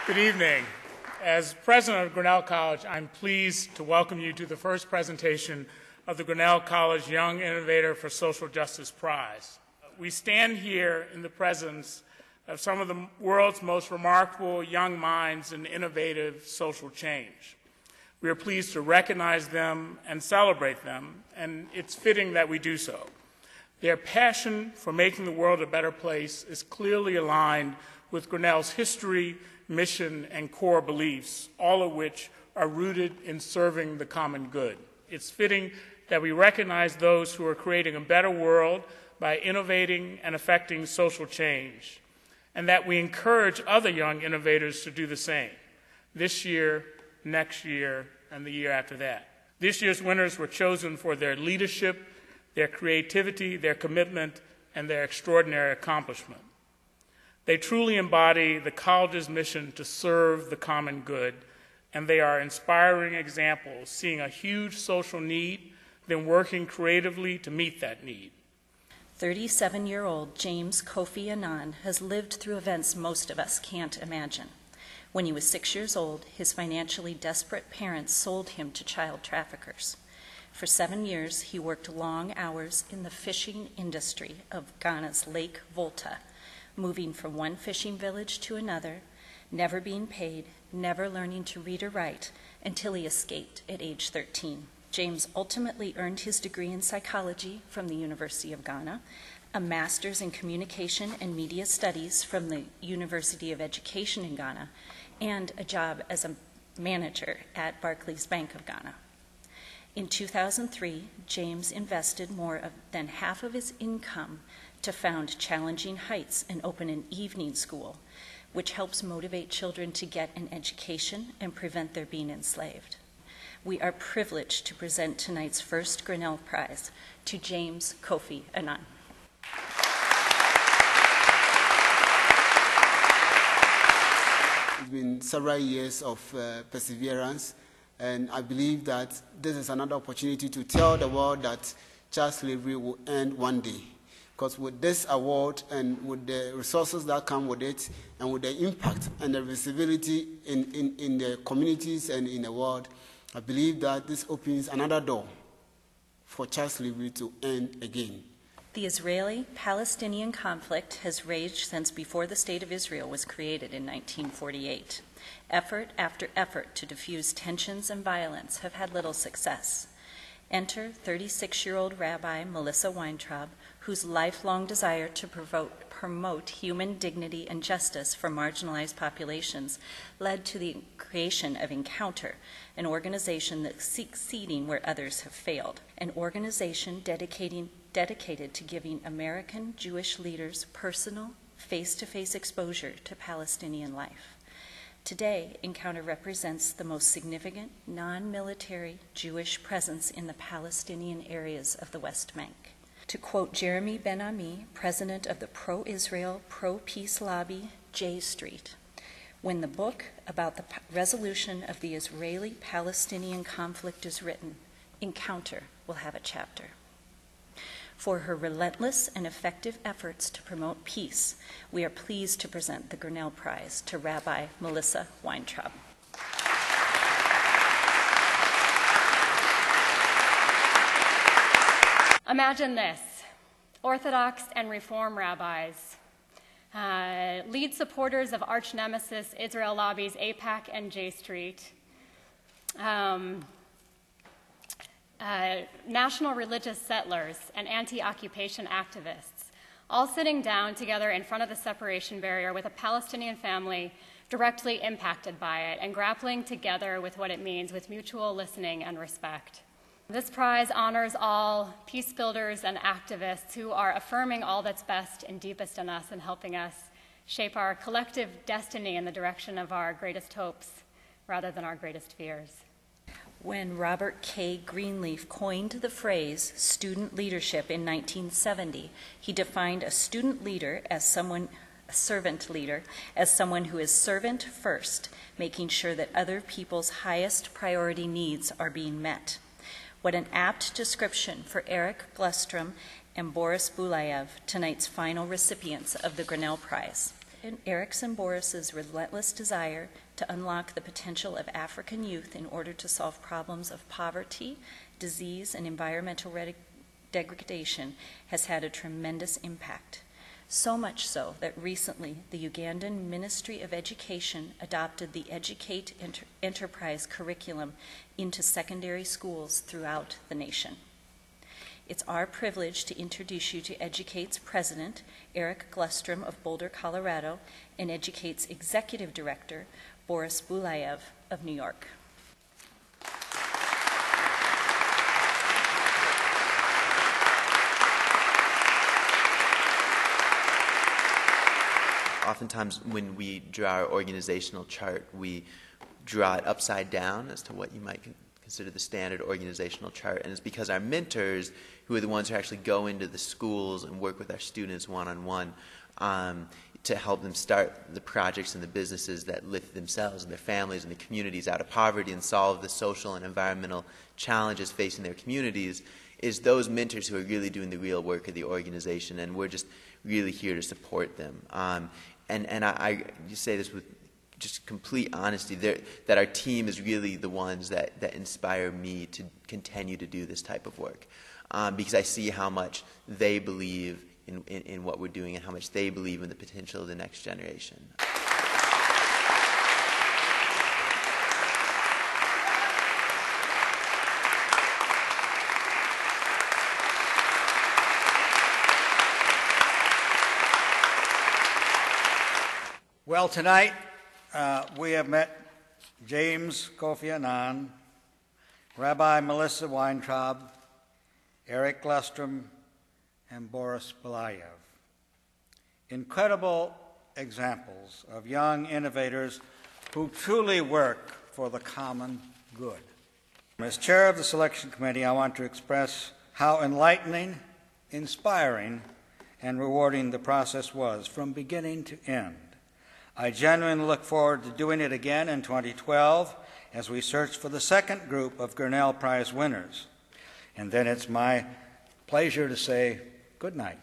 Good evening. As president of Grinnell College, I'm pleased to welcome you to the first presentation of the Grinnell College Young Innovator for Social Justice Prize. We stand here in the presence of some of the world's most remarkable young minds in innovative social change. We are pleased to recognize them and celebrate them, and it's fitting that we do so. Their passion for making the world a better place is clearly aligned with Grinnell's history, mission, and core beliefs, all of which are rooted in serving the common good. It's fitting that we recognize those who are creating a better world by innovating and affecting social change, and that we encourage other young innovators to do the same this year, next year, and the year after that. This year's winners were chosen for their leadership, their creativity, their commitment, and their extraordinary accomplishment. They truly embody the college's mission to serve the common good, and they are inspiring examples, seeing a huge social need, then working creatively to meet that need. 37-year-old James Kofi Annan has lived through events most of us can't imagine. When he was 6 years old, his financially desperate parents sold him to child traffickers. For 7 years, he worked long hours in the fishing industry of Ghana's Lake Volta, moving from one fishing village to another, never being paid, never learning to read or write, until he escaped at age 13. James ultimately earned his degree in psychology from the University of Ghana, a master's in communication and media studies from the University of Education in Ghana, and a job as a manager at Barclays Bank of Ghana. In 2003, James invested more than half of his income to found Challenging Heights and open an evening school, which helps motivate children to get an education and prevent their being enslaved. We are privileged to present tonight's first Grinnell Prize to James Kofi Annan. It's been several years of perseverance, and I believe that this is another opportunity to tell the world that child slavery will end one day. Because with this award and with the resources that come with it, and with the impact and the visibility in the communities and in the world, I believe that this opens another door for child slavery to end again. The Israeli-Palestinian conflict has raged since before the State of Israel was created in 1948. Effort after effort to diffuse tensions and violence have had little success. Enter 36-year-old Rabbi Melissa Weintraub, whose lifelong desire to promote human dignity and justice for marginalized populations led to the creation of Encounter, an organization that's succeeding where others have failed, an organization dedicated to giving American Jewish leaders personal, face-to-face exposure to Palestinian life. Today, Encounter represents the most significant non-military Jewish presence in the Palestinian areas of the West Bank. To quote Jeremy Ben-Ami, president of the pro-Israel, pro-peace lobby, J Street, when the book about the resolution of the Israeli-Palestinian conflict is written, Encounter will have a chapter. For her relentless and effective efforts to promote peace, we are pleased to present the Grinnell Prize to Rabbi Melissa Weintraub. Imagine this: Orthodox and Reform rabbis, lead supporters of arch nemesis Israel lobbies AIPAC and J Street, national religious settlers and anti-occupation activists, all sitting down together in front of the separation barrier with a Palestinian family directly impacted by it and grappling together with what it means with mutual listening and respect. This prize honors all peace builders and activists who are affirming all that's best and deepest in us and helping us shape our collective destiny in the direction of our greatest hopes rather than our greatest fears. When Robert K. Greenleaf coined the phrase student leadership in 1970, he defined a student leader as a servant leader, as someone who is servant first, making sure that other people's highest priority needs are being met. What an apt description for Eric Glustrom and Boris Bulayev, tonight's final recipients of the Grinnell Prize. Eric's and Boris's relentless desire to unlock the potential of African youth in order to solve problems of poverty, disease, and environmental degradation has had a tremendous impact. So much so that recently the Ugandan Ministry of Education adopted the Educate Enterprise curriculum into secondary schools throughout the nation. It's our privilege to introduce you to Educate's president, Eric Glustrom of Boulder, Colorado, and Educate's executive director, Boris Bulayev of New York. Oftentimes when we draw our organizational chart, we draw it upside down as to what you might consider the standard organizational chart. And it's because our mentors, who are the ones who actually go into the schools and work with our students one-on-one to help them start the projects and the businesses that lift themselves and their families and the communities out of poverty and solve the social and environmental challenges facing their communities, is those mentors who are really doing the real work of the organization, and we're just really here to support them. And I say this with just complete honesty, that our team is really the ones that inspire me to continue to do this type of work, because I see how much they believe in what we're doing and how much they believe in the potential of the next generation. Well, tonight we have met James Kofi Annan, Rabbi Melissa Weintraub, Eric Glustrom, and Boris Bulayev. Incredible examples of young innovators who truly work for the common good. As chair of the selection committee, I want to express how enlightening, inspiring, and rewarding the process was from beginning to end. I genuinely look forward to doing it again in 2012 as we search for the second group of Grinnell Prize winners. And then it's my pleasure to say good night.